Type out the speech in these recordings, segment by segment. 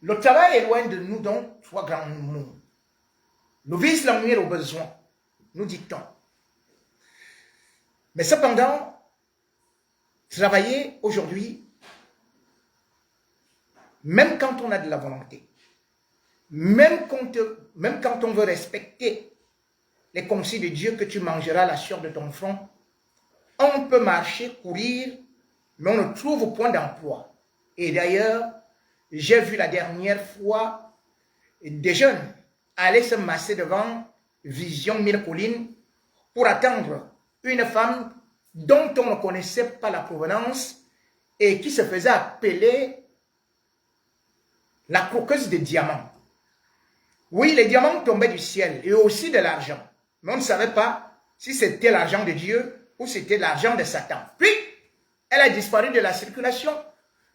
Le travail est loin de nous, donc, trois grands mots. Nous vise la nuit au besoin, nous dit-on. Mais cependant, travailler aujourd'hui, même quand on a de la volonté, même quand on veut respecter les consignes de Dieu que tu mangeras la chair de ton front, on peut marcher, courir, mais on ne trouve point d'emploi. Et d'ailleurs, j'ai vu la dernière fois des jeunes aller se masser devant Vision 1000 collines pour attendre une femme dont on ne connaissait pas la provenance et qui se faisait appeler la croqueuse de diamants. Oui, les diamants tombaient du ciel et aussi de l'argent. Mais on ne savait pas si c'était l'argent de Dieu ou c'était l'argent de Satan. Puis, elle a disparu de la circulation.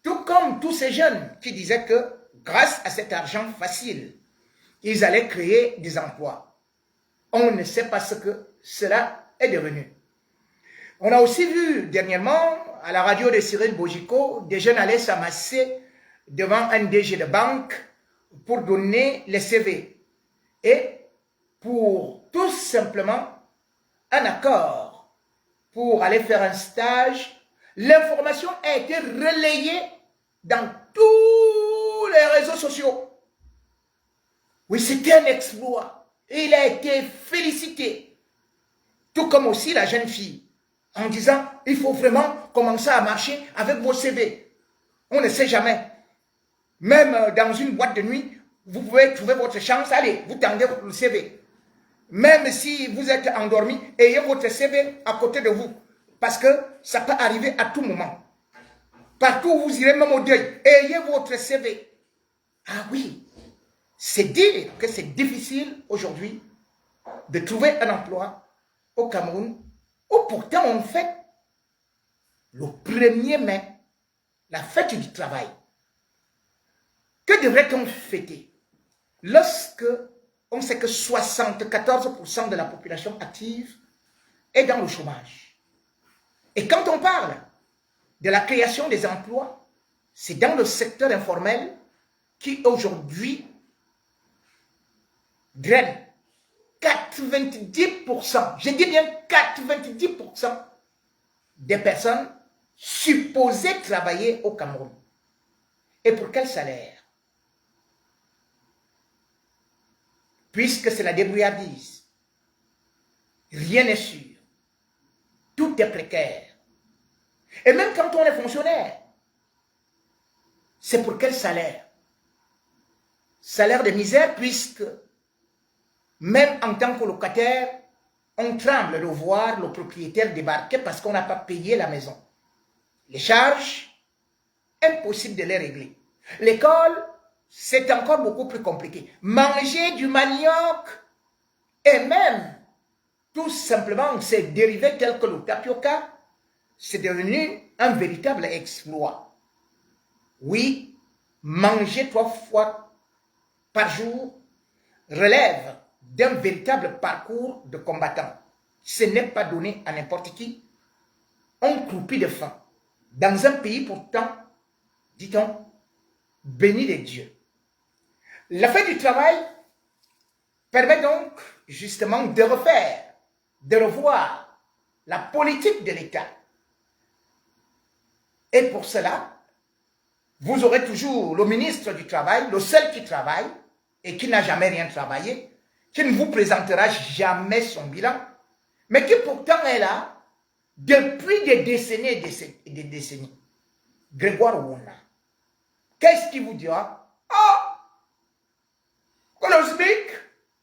Tout comme tous ces jeunes qui disaient que grâce à cet argent facile, ils allaient créer des emplois. On ne sait pas ce que cela est devenu. On a aussi vu dernièrement à la radio de Cyril Bojico, des jeunes allaient s'amasser devant un DG de banque pour donner les CV. Et pour tout simplement un accord pour aller faire un stage, l'information a été relayée dans tous les réseaux sociaux. Oui, c'était un exploit. Et il a été félicité. Tout comme aussi la jeune fille. En disant, il faut vraiment commencer à marcher avec vos CV. On ne sait jamais. Même dans une boîte de nuit, vous pouvez trouver votre chance. Allez, vous tendez votre CV. Même si vous êtes endormi, ayez votre CV à côté de vous. Parce que ça peut arriver à tout moment. Partout où vous irez, même au deuil, ayez votre CV. Ah oui, c'est dire que c'est difficile aujourd'hui de trouver un emploi au Cameroun, où pourtant on fait le 1er mai, la fête du travail. Que devrait-on fêter lorsque on sait que 74% de la population active est dans le chômage? Et quand on parle de la création des emplois, c'est dans le secteur informel qui aujourd'hui draine 90%, je dis bien 90% des personnes supposées travailler au Cameroun. Et pour quel salaire? Puisque c'est la débrouillardise. Rien n'est sûr. Tout est précaire. Et même quand on est fonctionnaire, c'est pour quel salaire? Salaire de misère, puisque même en tant que locataire, on tremble de voir le propriétaire débarquer parce qu'on n'a pas payé la maison. Les charges, impossible de les régler. L'école, c'est encore beaucoup plus compliqué. Manger du manioc et même, tout simplement, ces dérivés tels que le tapioca, c'est devenu un véritable exploit. Oui, manger 3 fois par jour relève d'un véritable parcours de combattant. Ce n'est pas donné à n'importe qui. On croupit de faim. Dans un pays pourtant, dit-on, béni de Dieu. La fête du travail permet donc justement de revoir la politique de l'État. Et pour cela, vous aurez toujours le ministre du Travail, le seul qui travaille et qui n'a jamais rien travaillé, qui ne vous présentera jamais son bilan, mais qui pourtant est là depuis des décennies et des décennies. Grégoire Ouna. Qu'est-ce qu'il vous dira? Ah! Que le SMIC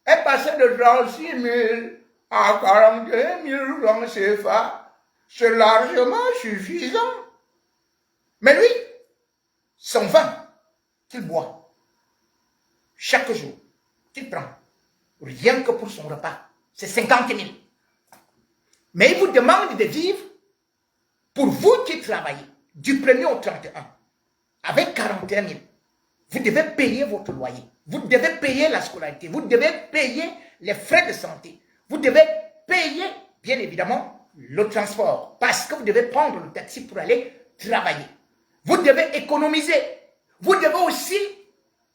est passé de 36 000 à 42 000 francs CFA, c'est largement suffisant. Mais lui, son vin qu'il boit chaque jour, qu'il prend, rien que pour son repas, c'est 50 000. Mais il vous demande de vivre, pour vous qui travaillez, du 1er au 31, avec 41 000. Vous devez payer votre loyer, vous devez payer la scolarité, vous devez payer les frais de santé, vous devez payer, bien évidemment, le transport, parce que vous devez prendre le taxi pour aller travailler. Vous devez économiser. Vous devez aussi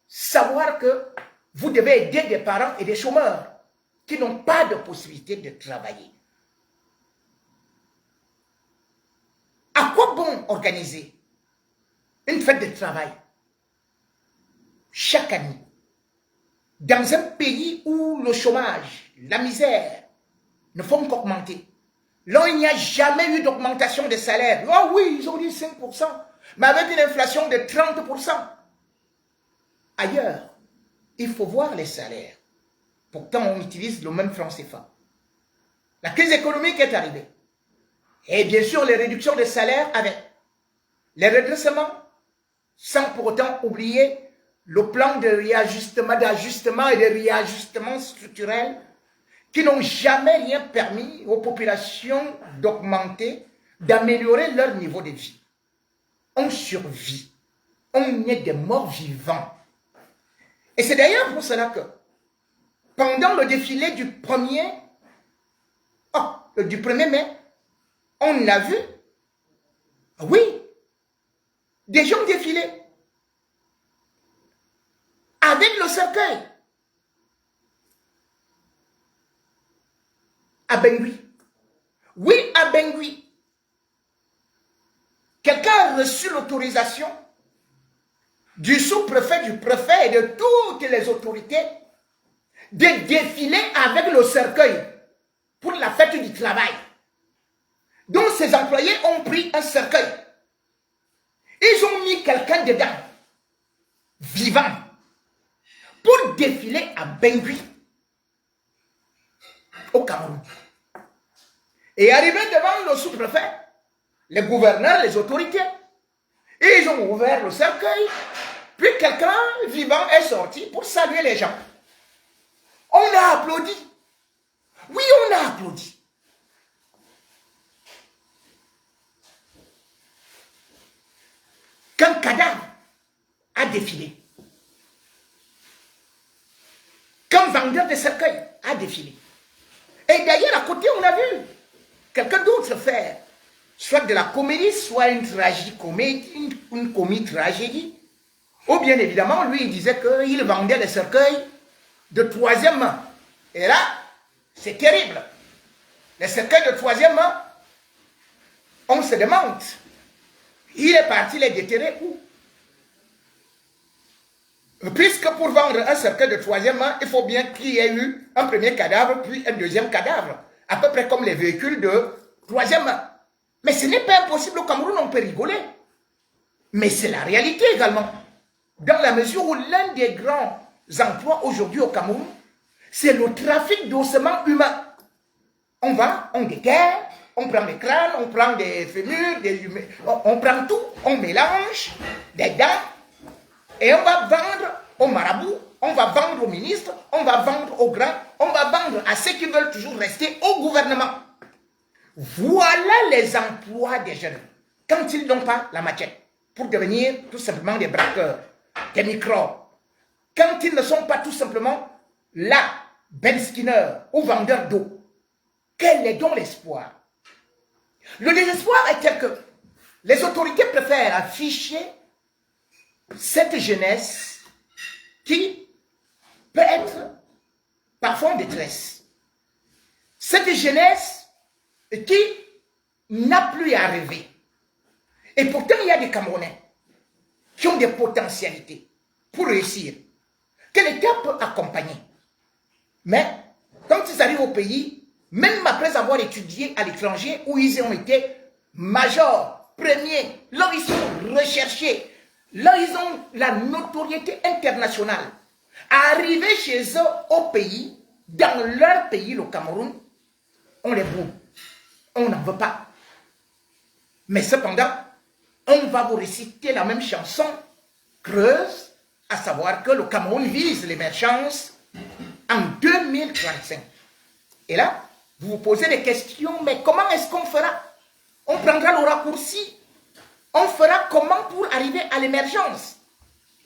savoir que vous devez aider des parents et des chômeurs qui n'ont pas de possibilité de travailler. À quoi bon organiser une fête de travail chaque année dans un pays où le chômage, la misère ne font qu'augmenter? Là, il n'y a jamais eu d'augmentation des salaires. Ah oui, ils ont dit 5%, mais avec une inflation de 30%. Ailleurs, il faut voir les salaires. Pourtant, on utilise le même franc CFA. La crise économique est arrivée. Et bien sûr, les réductions des salaires avec les redressements, sans pour autant oublier le plan de réajustement, d'ajustement et de réajustement structurel qui n'ont jamais rien permis aux populations d'augmenter, d'améliorer leur niveau de vie. On survit. On est des morts vivants. Et c'est d'ailleurs pour cela que, pendant le défilé du 1er mai, on a vu, oui, des gens défiler avec le cercueil à Bangui. Oui, à Bangui. Quelqu'un a reçu l'autorisation du sous-préfet, du préfet et de toutes les autorités de défiler avec le cercueil pour la fête du travail. Donc ces employés ont pris un cercueil. Ils ont mis quelqu'un dedans, vivant, pour défiler à Bangui, au Cameroun. Et arrivé devant le sous-préfet, les gouverneurs, les autorités, ils ont ouvert le cercueil, puis quelqu'un vivant est sorti pour saluer les gens. On a applaudi. Oui, on a applaudi. Qu'un cadavre a défilé. Qu'un vendeur de cercueil a défilé. Et d'ailleurs, à côté, on a vu quelqu'un d'autre faire soit de la comédie, soit une tragicomédie, une comédie-tragédie. Ou bien évidemment, lui, il disait qu'il vendait des cercueils de troisième main. Et là, c'est terrible. Les cercueils de troisième main, on se demande, il est parti les déterrer où? Puisque pour vendre un cercueil de troisième main, il faut bien qu'il y ait eu un premier cadavre, puis un deuxième cadavre. À peu près comme les véhicules de troisième main. Mais ce n'est pas impossible au Cameroun, on peut rigoler. Mais c'est la réalité également. Dans la mesure où l'un des grands emplois aujourd'hui au Cameroun, c'est le trafic d'ossements humains. On va, on déterre, on prend des crânes, on prend des fémurs, on prend tout, on mélange des dents et on va vendre aux marabouts, on va vendre aux ministres, on va vendre aux grands, on va vendre à ceux qui veulent toujours rester au gouvernement. Voilà les emplois des jeunes. Quand ils n'ont pas la machette pour devenir tout simplement des braqueurs, des microbes, quand ils ne sont pas tout simplement là, Ben Skinner ou vendeurs d'eau, quel est donc l'espoir? Le désespoir est tel que les autorités préfèrent afficher cette jeunesse qui peut être parfois en détresse. Cette jeunesse qui n'a plus à rêver. Et pourtant, il y a des Camerounais qui ont des potentialités pour réussir, que l'État peut accompagner. Mais quand ils arrivent au pays, même après avoir étudié à l'étranger, où ils ont été majors, premiers, là ils sont recherchés, là ils ont la notoriété internationale, arriver chez eux au pays, dans leur pays, le Cameroun, on les boue. On n'en veut pas. Mais cependant, on va vous réciter la même chanson creuse, à savoir que le Cameroun vise l'émergence en 2035. Et là, vous vous posez des questions, mais comment est-ce qu'on fera? On prendra le raccourci. On fera comment pour arriver à l'émergence?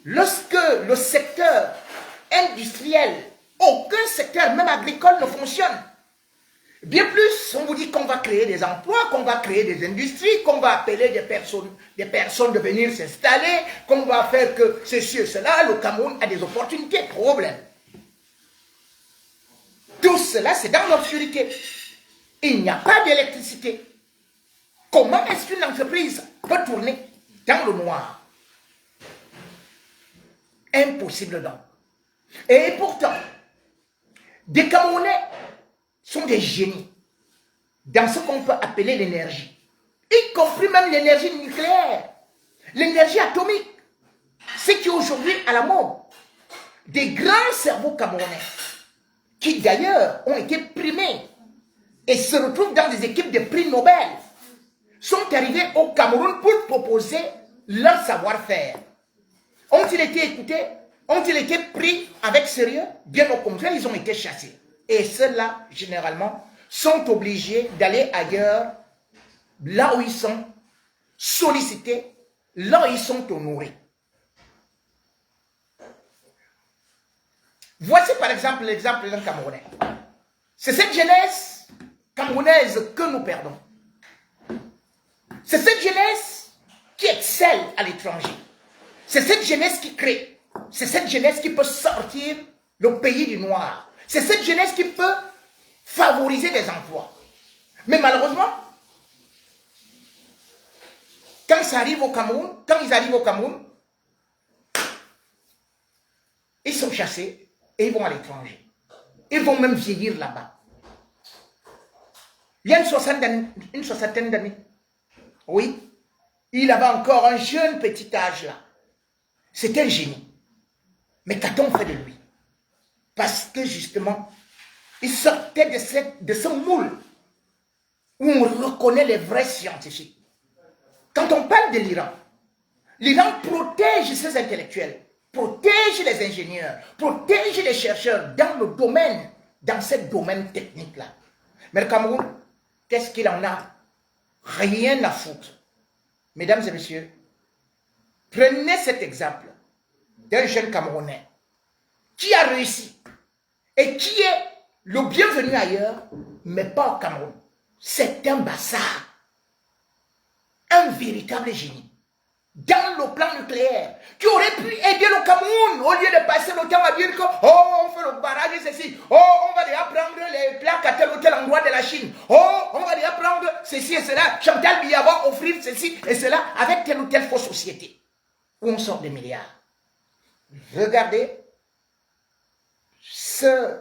Lorsque le secteur industriel, aucun secteur, même agricole, ne fonctionne. Bien plus, on vous dit qu'on va créer des emplois, qu'on va créer des industries, qu'on va appeler des personnes de venir s'installer, qu'on va faire que ceci et cela. Le Cameroun a des opportunités. Problème. Tout cela, c'est dans l'obscurité. Il n'y a pas d'électricité. Comment est-ce qu'une entreprise peut tourner dans le noir? Impossible donc. Et pourtant, des Camerounais sont des génies dans ce qu'on peut appeler l'énergie, y compris même l'énergie nucléaire, l'énergie atomique, ce qui est aujourd'hui à la mode. Des grands cerveaux camerounais, qui d'ailleurs ont été primés et se retrouvent dans des équipes de prix Nobel, sont arrivés au Cameroun pour proposer leur savoir-faire. Ont-ils été écoutés? Ont-ils été pris avec sérieux? Bien au contraire, ils ont été chassés. Et ceux-là, généralement, sont obligés d'aller ailleurs, là où ils sont sollicités, là où ils sont honorés. Voici par exemple l'exemple d'un Camerounais. C'est cette jeunesse camerounaise que nous perdons. C'est cette jeunesse qui excelle à l'étranger. C'est cette jeunesse qui crée. C'est cette jeunesse qui peut sortir le pays du noir. C'est cette jeunesse qui peut favoriser des emplois. Mais malheureusement, quand ça arrive au Cameroun, quand ils arrivent au Cameroun, ils sont chassés et ils vont à l'étranger. Ils vont même vieillir là-bas. Il y a une soixantaine d'années. Oui, il avait encore un jeune petit âge là. C'était un génie. Mais qu'a-t-on fait de lui? Parce que justement, il sortait de ce moule où on reconnaît les vrais scientifiques. Quand on parle de l'Iran protège ses intellectuels, protège les ingénieurs, protège les chercheurs dans le domaine, dans ce domaine technique-là. Mais le Cameroun, qu'est-ce qu'il en a? Rien à foutre. Mesdames et messieurs, prenez cet exemple d'un jeune Camerounais qui a réussi et qui est le bienvenu ailleurs, mais pas au Cameroun. C'est un bâtard, un véritable génie. Dans le plan nucléaire, qui aurait pu aider le Cameroun au lieu de passer le temps à dire que oh, on fait le barrage et ceci, oh, on va déjà prendre les plaques à tel ou tel endroit de la Chine, oh, on va déjà prendre ceci et cela, Chantal Biya va offrir ceci et cela avec telle ou telle fausse société où on sort des milliards. Regardez ce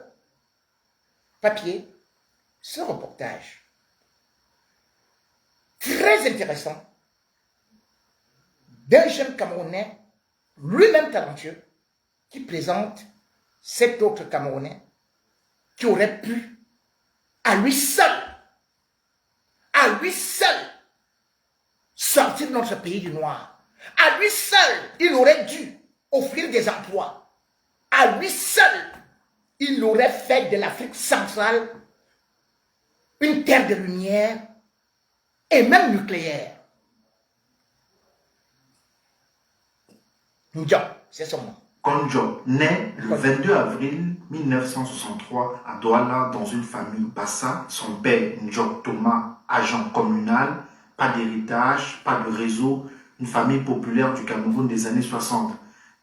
papier, ce reportage très intéressant d'un jeune Camerounais, lui-même talentueux, qui présente cet autre Camerounais qui aurait pu, à lui seul, sortir de notre pays du noir. À lui seul, il aurait dû offrir des emplois. À lui seul, il aurait fait de l'Afrique centrale une terre de lumière et même nucléaire. Ndjok, c'est son nom. Ndjok naît le 22 avril 1963 à Douala dans une famille Bassa. Son père, Ndjok Thomas, agent communal, pas d'héritage, pas de réseau, une famille populaire du Cameroun des années 60.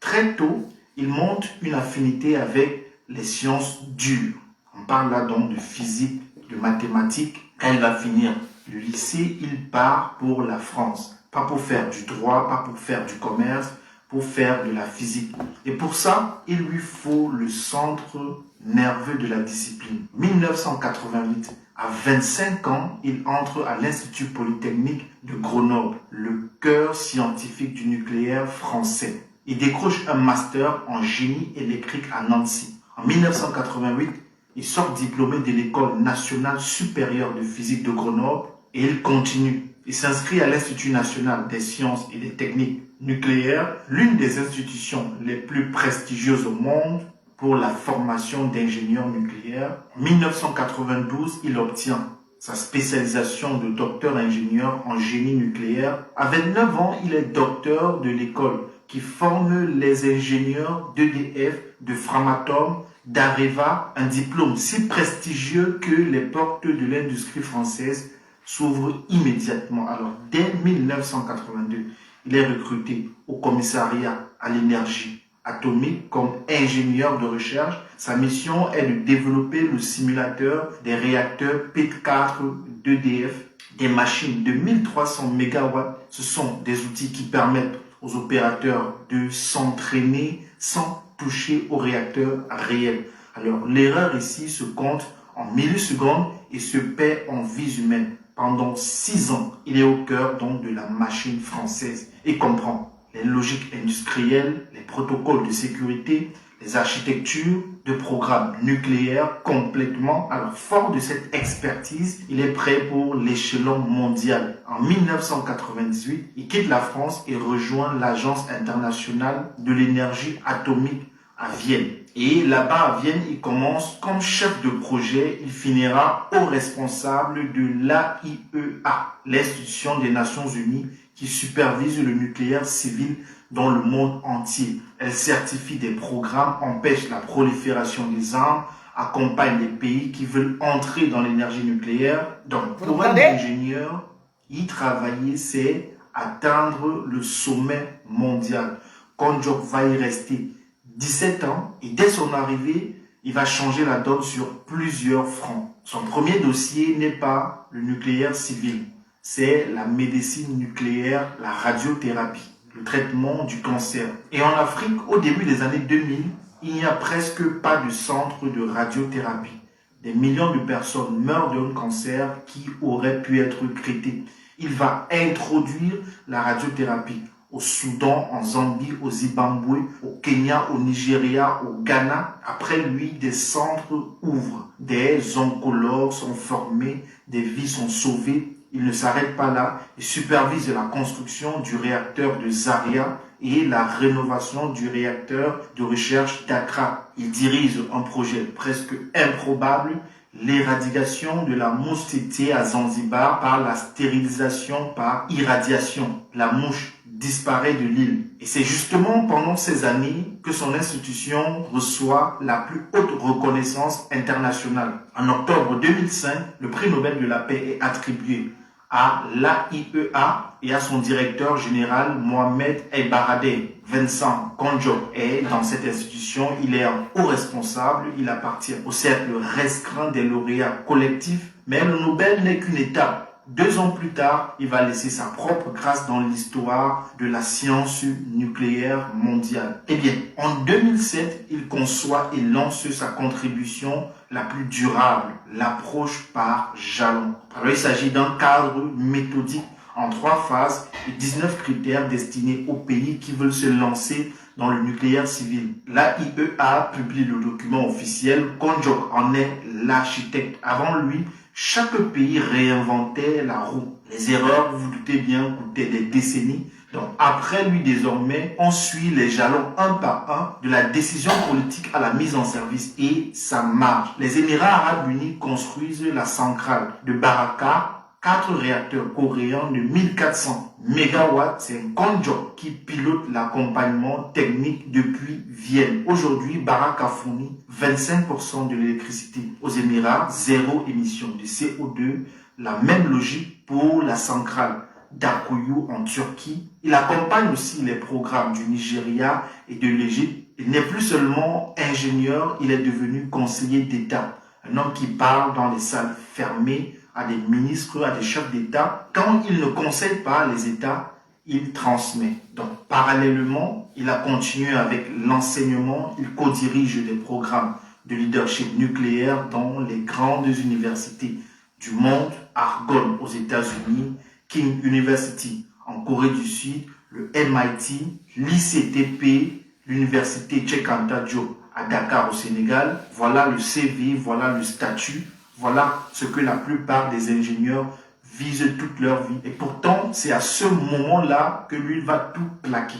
Très tôt, il monte une affinité avec les sciences dures. On parle là donc de physique, de mathématiques. Quand il va finir le lycée, il part pour la France. Pas pour faire du droit, pas pour faire du commerce, pour faire de la physique. Et pour ça, il lui faut le centre nerveux de la discipline. 1988, à 25 ans, il entre à l'Institut Polytechnique de Grenoble, le cœur scientifique du nucléaire français. Il décroche un master en génie électrique à Nancy. En 1988, il sort diplômé de l'École nationale supérieure de physique de Grenoble et il continue. Il s'inscrit à l'Institut national des sciences et des techniques nucléaires, l'une des institutions les plus prestigieuses au monde pour la formation d'ingénieurs nucléaires. En 1992, il obtient sa spécialisation de docteur-ingénieur en génie nucléaire. À 29 ans, il est docteur de l'école qui forme les ingénieurs d'EDF, de Framatome, d'Areva, un diplôme si prestigieux que les portes de l'industrie française s'ouvrent immédiatement. Alors, dès 1982, il est recruté au commissariat à l'énergie atomique comme ingénieur de recherche. Sa mission est de développer le simulateur des réacteurs P4 d'EDF, des machines de 1300 MW. Ce sont des outils qui permettent aux opérateurs de s'entraîner sans toucher au réacteur réel. Alors, l'erreur ici se compte en millisecondes et se paie en vies humaines. Pendant 6 ans, il est au cœur donc de la machine française et comprend les logiques industrielles, les protocoles de sécurité, les architectures de programmes nucléaires complètement. Alors, fort de cette expertise, il est prêt pour l'échelon mondial. En 1998, il quitte la France et rejoint l'Agence internationale de l'énergie atomique à Vienne. Et là-bas, à Vienne, il commence comme chef de projet. Il finira haut responsable de l'AIEA, l'institution des Nations Unies qui supervise le nucléaire civil dans le monde entier. Elle certifie des programmes, empêche la prolifération des armes, accompagne les pays qui veulent entrer dans l'énergie nucléaire. Donc, pour un ingénieur, y travailler, c'est atteindre le sommet mondial. Konjok va y rester 17 ans et dès son arrivée, il va changer la donne sur plusieurs fronts. Son premier dossier n'est pas le nucléaire civil, c'est la médecine nucléaire, la radiothérapie, le traitement du cancer. Et en Afrique, au début des années 2000, il n'y a presque pas de centre de radiothérapie. Des millions de personnes meurent d'un cancer qui aurait pu être traité. Il va introduire la radiothérapie au Soudan, en Zambie, au Zimbabwe, au Kenya, au Nigeria, au Ghana. Après lui, des centres ouvrent, des oncologues sont formés, des vies sont sauvées. Il ne s'arrête pas là, il supervise la construction du réacteur de Zaria et la rénovation du réacteur de recherche d'Accra. Il dirige un projet presque improbable, l'éradication de la mouche tétée à Zanzibar par la stérilisation par irradiation. La mouche disparaît de l'île. Et c'est justement pendant ces années que son institution reçoit la plus haute reconnaissance internationale. En octobre 2005, le prix Nobel de la paix est attribué à l'AIEA et à son directeur général Mohamed El Baradei. Vincent Konjok est dans cette institution, il est un haut responsable, il appartient au cercle restreint des lauréats collectifs, mais le Nobel n'est qu'une étape. 2 ans plus tard, il va laisser sa propre trace dans l'histoire de la science nucléaire mondiale. Eh bien, en 2007, il conçoit et lance sa contribution la plus durable, l'approche par jalons. Alors, il s'agit d'un cadre méthodique en 3 phases et 19 critères destinés aux pays qui veulent se lancer dans le nucléaire civil. L'AIEA publie le document officiel. Konjok en est l'architecte. Avant lui, chaque pays réinventait la roue. Les erreurs, vous vous doutez bien, coûtaient des décennies. Donc après lui, désormais, on suit les jalons un par un de la décision politique à la mise en service et ça marche. Les Émirats Arabes Unis construisent la centrale de Baraka, 4 réacteurs coréens de 1400 MW. C'est un Konjok qui pilote l'accompagnement technique depuis Vienne. Aujourd'hui, Baraka fournit 25% de l'électricité. Aux Émirats, 0 émission de CO2. La même logique pour la centrale d'Akuyu en Turquie. Il accompagne aussi les programmes du Nigeria et de l'Égypte. Il n'est plus seulement ingénieur, il est devenu conseiller d'État. Un homme qui parle dans les salles fermées à des ministres, à des chefs d'État. Quand il ne conseille pas les États, il transmet. Donc, parallèlement, il a continué avec l'enseignement. Il co-dirige des programmes de leadership nucléaire dans les grandes universités du monde, Argonne aux États-Unis, King University en Corée du Sud, le MIT, l'ICTP, l'université Cheikh Anta Diop à Dakar au Sénégal. Voilà le CV, voilà le statut, voilà ce que la plupart des ingénieurs visent toute leur vie. Et pourtant, c'est à ce moment-là que lui va tout plaquer.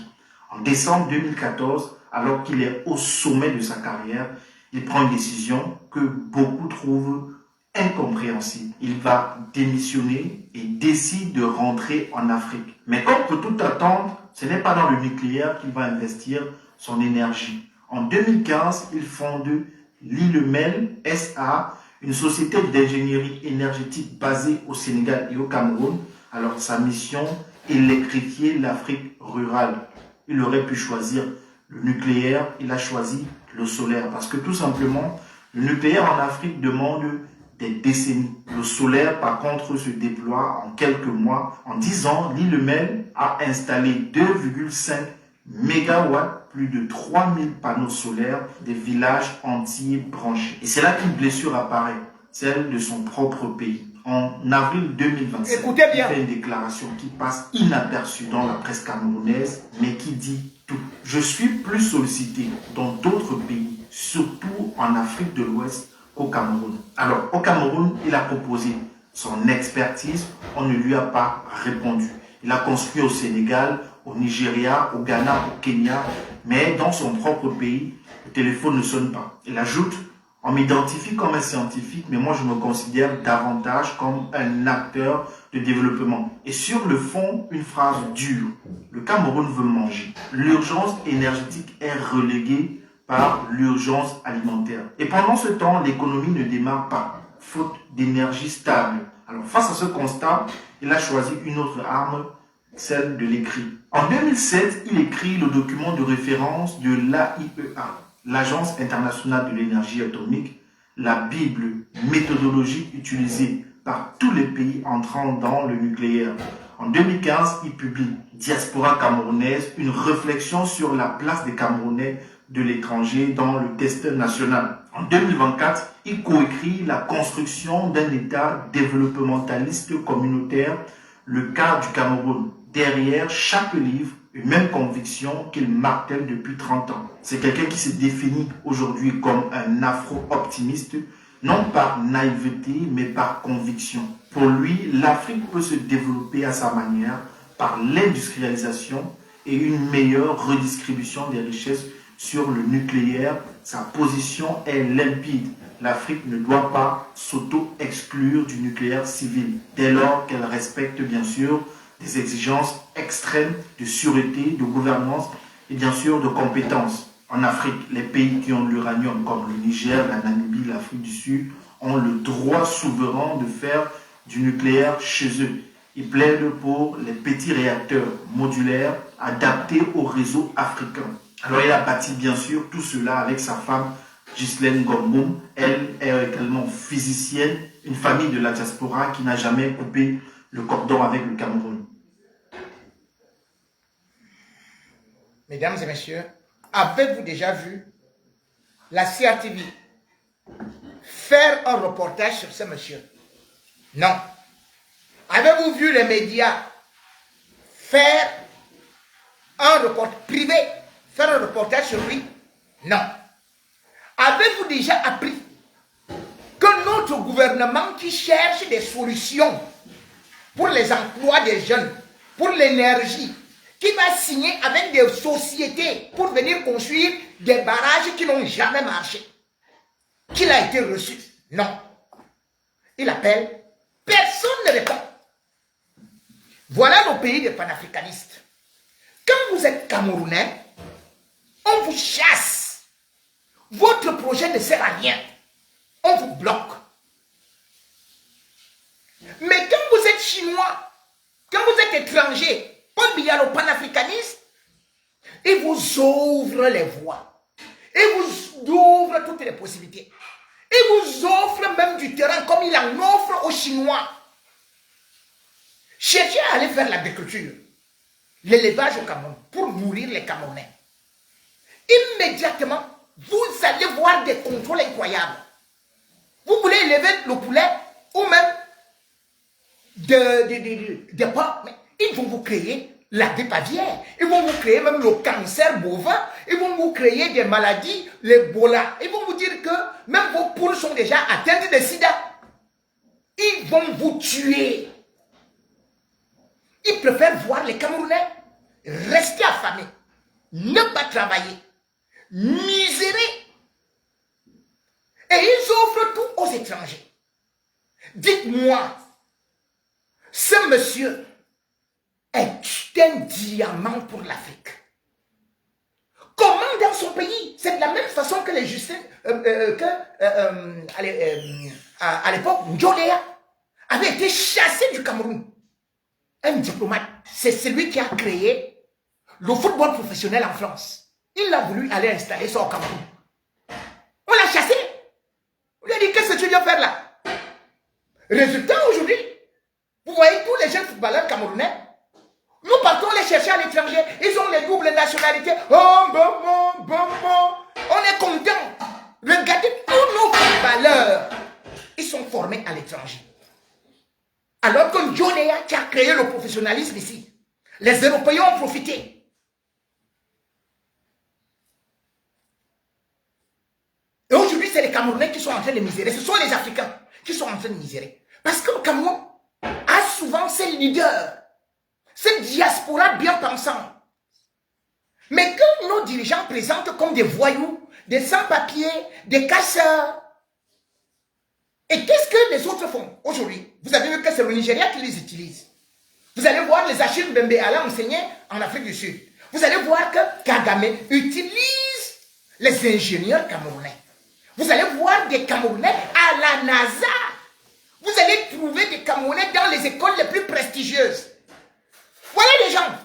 En décembre 2014, alors qu'il est au sommet de sa carrière, il prend une décision que beaucoup trouvent incompréhensible. Il va démissionner et décide de rentrer en Afrique. Mais comme pour tout attendre, ce n'est pas dans le nucléaire qu'il va investir son énergie. En 2015, il fonde Lillemel SA, une société d'ingénierie énergétique basée au Sénégal et au Cameroun. Alors, sa mission, électrifier l'Afrique rurale. Il aurait pu choisir le nucléaire, il a choisi le solaire. Parce que tout simplement, le nucléaire en Afrique demande des décennies. Le solaire, par contre, se déploie en quelques mois. En 10 ans, Lillemel a installé 2,5 mégawatts, plus de 3000 panneaux solaires, des villages entiers branchés. Et c'est là qu'une blessure apparaît, celle de son propre pays. En avril 2027, Écoutez bien. il fait une déclaration qui passe inaperçue dans la presse camerounaise, mais qui dit tout. Je suis plus sollicité dans d'autres pays, surtout en Afrique de l'Ouest, qu'au Cameroun. Alors, au Cameroun, il a proposé son expertise, on ne lui a pas répondu. Il a construit au Sénégal, au Nigeria, au Ghana, au Kenya, mais dans son propre pays, le téléphone ne sonne pas. Il ajoute: on m'identifie comme un scientifique, mais moi je me considère davantage comme un acteur de développement. Et sur le fond, une phrase dure: le Cameroun veut manger. L'urgence énergétique est reléguée par l'urgence alimentaire. Et pendant ce temps, l'économie ne démarre pas, faute d'énergie stable. Alors face à ce constat, il a choisi une autre arme, celle de l'écrit. En 2007, il écrit le document de référence de l'AIEA, l'Agence internationale de l'énergie atomique, la Bible méthodologique utilisée par tous les pays entrant dans le nucléaire. En 2015, il publie Diaspora camerounaise, une réflexion sur la place des Camerounais de l'étranger dans le destin national. En 2024, il coécrit la construction d'un État développementaliste communautaire, le cas du Cameroun. Derrière chaque livre, une même conviction qu'il martèle depuis 30 ans. C'est quelqu'un qui se définit aujourd'hui comme un afro-optimiste, non par naïveté, mais par conviction. Pour lui, l'Afrique peut se développer à sa manière par l'industrialisation et une meilleure redistribution des richesses sur le nucléaire. Sa position est limpide. L'Afrique ne doit pas s'auto-exclure du nucléaire civil, dès lors qu'elle respecte bien sûr des exigences extrêmes de sûreté, de gouvernance et bien sûr de compétences. En Afrique, les pays qui ont de l'uranium comme le Niger, la Namibie, l'Afrique du Sud ont le droit souverain de faire du nucléaire chez eux. Ils plaident pour les petits réacteurs modulaires adaptés au réseau africain. Alors il a bâti bien sûr tout cela avec sa femme Ghislaine Gomboum. Elle est également physicienne, une famille de la diaspora qui n'a jamais coupé le cordon avec le Cameroun. Mesdames et messieurs, avez-vous déjà vu la CRTV faire un reportage sur ce monsieur? Non. Avez-vous vu les médias faire un reportage privé, faire un reportage sur lui? Non. Avez-vous déjà appris que notre gouvernement qui cherche des solutions pour les emplois des jeunes, pour l'énergie, qui va signer avec des sociétés pour venir construire des barrages qui n'ont jamais marché, qu'il a été reçu? Non. Il appelle, personne ne répond. Voilà le pays des panafricanistes. Quand vous êtes Camerounais, on vous chasse. Votre projet ne sert à rien. On vous bloque. Mais quand vous êtes Chinois, quand vous êtes étranger, comme il y a le panafricaniste, il vous ouvre les voies. Il vous ouvre toutes les possibilités. Il vous offre même du terrain comme il en offre aux Chinois. Cherchez à aller faire l'agriculture, l'élevage au Cameroun, pour nourrir les Camerounais. Immédiatement, vous allez voir des contrôles incroyables. Vous voulez élever le poulet ou même des porcs, mais ils vont vous créer la grippe aviaire, ils vont vous créer même le cancer bovin, ils vont vous créer des maladies, l'Ebola. Ils vont vous dire que même vos poules sont déjà atteintes de sida. Ils vont vous tuer. Ils préfèrent voir les Camerounais rester affamés, ne pas travailler, misérer. Et ils offrent tout aux étrangers. Dites-moi, ce monsieur est un diamant pour l'Afrique. Comment dans son pays. C'est de la même façon que les Justin, à l'époque, Ndjolea avait été chassé du Cameroun. Un diplomate, c'est celui qui a créé le football professionnel en France. Il a voulu aller installer ça au Cameroun. On l'a chassé. On lui a dit, qu'est-ce que tu viens faire là? Résultat, aujourd'hui, vous voyez tous les jeunes footballeurs camerounais, nous partons les chercher à l'étranger. Ils ont les doubles nationalités. Oh, bon. On est content. Regardez tous nos footballeurs. Ils sont formés à l'étranger. Alors que Ndjolea qui a créé le professionnalisme ici, les Européens ont profité. Et aujourd'hui, c'est les Camerounais qui sont en train de misérer. Ce sont les Africains qui sont en train de misérer. Parce que le Cameroun a souvent ses leaders, cette diaspora bien pensante. Mais que nos dirigeants présentent comme des voyous, des sans-papiers, des casseurs. Et qu'est-ce que les autres font aujourd'hui? Vous avez vu que c'est le Nigeria qui les utilise. Vous allez voir les Achille Bembe aller enseigner en Afrique du Sud. Vous allez voir que Kagame utilise les ingénieurs camerounais. Vous allez voir des Camerounais à la NASA. Vous allez trouver des Camerounais dans les écoles les plus prestigieuses. Voilà les gens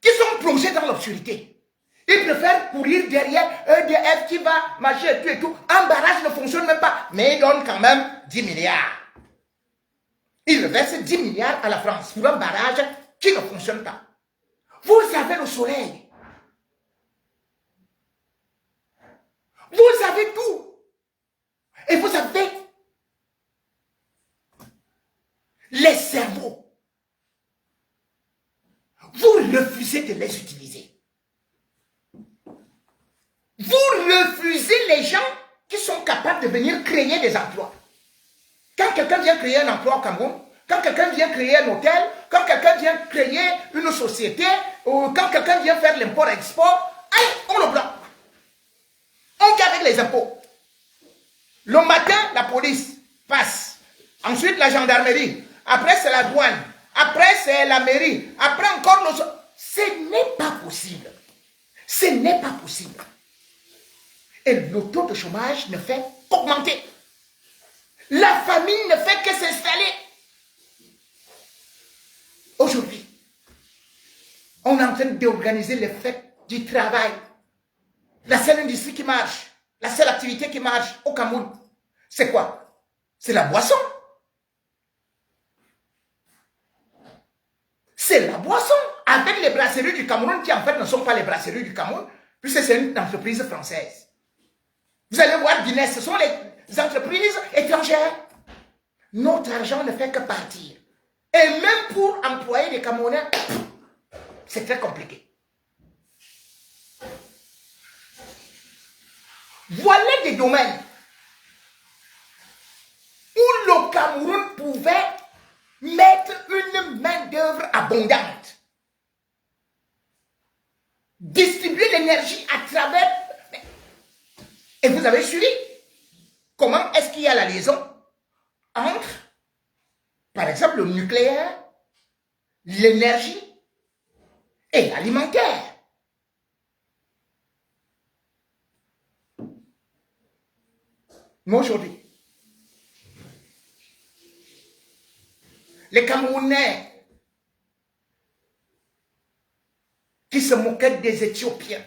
qui sont plongés dans l'obscurité. Ils préfèrent courir derrière EDF qui va marcher et tout. Un barrage ne fonctionne même pas. Mais ils donnent quand même 10 milliards. Ils versent 10 milliards à la France pour un barrage qui ne fonctionne pas. Vous avez le soleil. Vous avez tout. Et vous avez les cerveaux. Vous refusez de les utiliser. Vous refusez les gens qui sont capables de venir créer des emplois. Quand quelqu'un vient créer un emploi au Cameroun, quand quelqu'un vient créer un hôtel, quand quelqu'un vient créer une société, ou quand quelqu'un vient faire l'import-export, on le bloque. On vient avec les impôts. Le matin, la police passe. Ensuite, la gendarmerie. Après, c'est la douane. Après, c'est la mairie. Après, encore le... Ce n'est pas possible. Ce n'est pas possible. Et le taux de chômage ne fait qu'augmenter. La famine ne fait que s'installer. Aujourd'hui, on est en train d'organiser les fêtes du travail. La seule industrie qui marche, la seule activité qui marche au Cameroun, c'est quoi? C'est la boisson. C'est la boisson. Avec les brasseries du Cameroun, qui en fait ne sont pas les brasseries du Cameroun, puisque c'est une entreprise française. Vous allez voir Guinness, ce sont les entreprises étrangères. Notre argent ne fait que partir. Et même pour employer des Camerounais, c'est très compliqué. Voilà des domaines où le Cameroun pouvait mettre une main-d'œuvre abondante. Distribuer l'énergie à travers... Et vous avez suivi comment est-ce qu'il y a la liaison entre, par exemple, le nucléaire, l'énergie et l'alimentaire. Mais aujourd'hui, les Camerounais qui se moquaient des Éthiopiens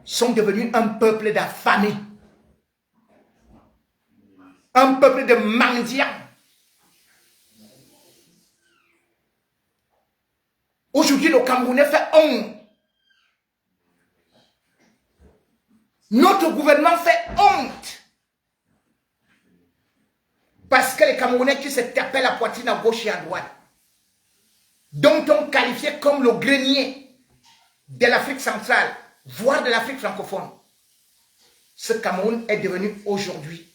sont devenus un peuple d'affamés, un peuple de mendiants. Aujourd'hui, le Camerounais fait honte. Notre gouvernement fait honte. Parce que les Camerounais qui se tapaient la poitrine à gauche et à droite, dont on qualifiait comme le grenier de l'Afrique centrale, voire de l'Afrique francophone, ce Cameroun est devenu aujourd'hui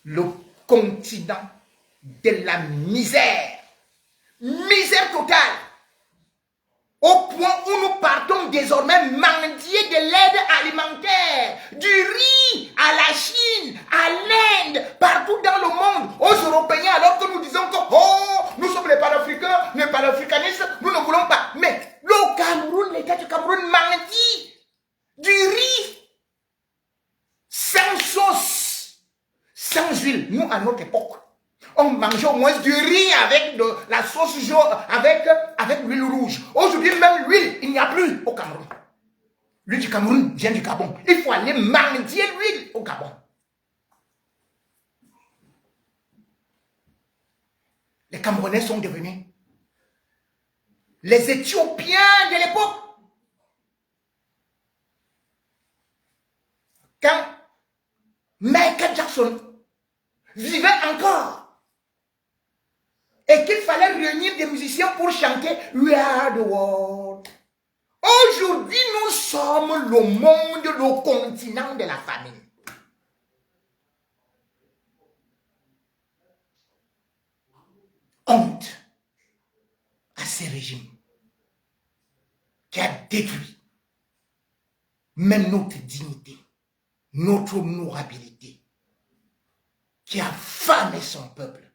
le continent de la misère. Misère totale. Au point où nous partons désormais mendier de l'aide alimentaire, du riz à la Chine, à l'Inde, partout dans le monde, aux Européens, alors que nous disons que oh, nous sommes les panafricains, les panafricanistes, nous ne voulons pas. Mais le Cameroun, les gars du Cameroun mangent du riz sans sauce, sans huile. Nous, à notre époque, on mangeait au moins du riz avec de la sauce jaune, avec l'huile rouge. Aujourd'hui, même l'huile, il n'y a plus au Cameroun. L'huile du Cameroun vient du Gabon. Il faut aller mendier l'huile au Gabon. Les Camerounais sont devenus les Éthiopiens de l'époque. Quand Michael Jackson vivait encore et qu'il fallait réunir des musiciens pour chanter We Are the World. Aujourd'hui, nous sommes le monde, le continent de la famine. Honte à ces régimes qui a détruit même notre dignité, notre honorabilité, qui a affamé son peuple.